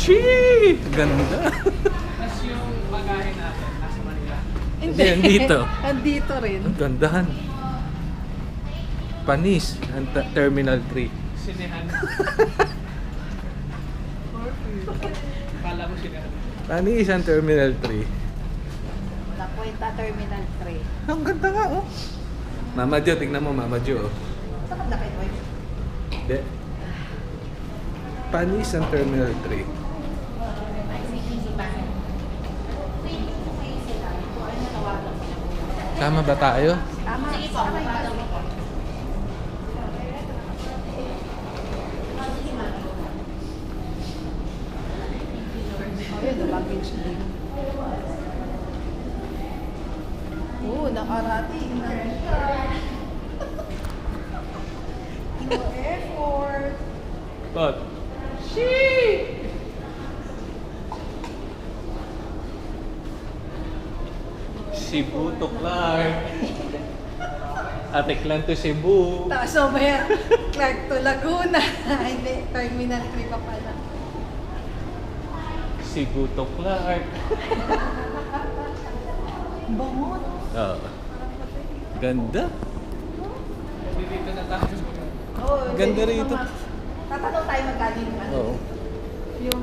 Shee! Ganda. Tapos yung bagahe natin, nasa Manila. Hindi, andito. Andito rin. Ang gandahan. Panis, ang Terminal 3. Sinehan. Kala ko sinehan. Panis ang Terminal 3. La Puerta Terminal 3. Ang ganda nga, oh. Mama Jo, tingnan mo, Mama Jo. Oh. Saan na kayo? Hindi. Panis ang Terminal 3. Tama ba tayo? Tama. Sige po. Ayun, the luggage din. Oo, nakarating na. Ino Airport. What? Shee! Cebu to Clark. Atiklan to Cebu. Tapos mamaya, Clark to Laguna. Hindi, Terminal 3 pa pala. Cebu to Clark. Bangot. Oo. Ganda. Dito na tayo. Oh, Ganda rito. Tatanong tayo magkano yung ano. Oo. Yung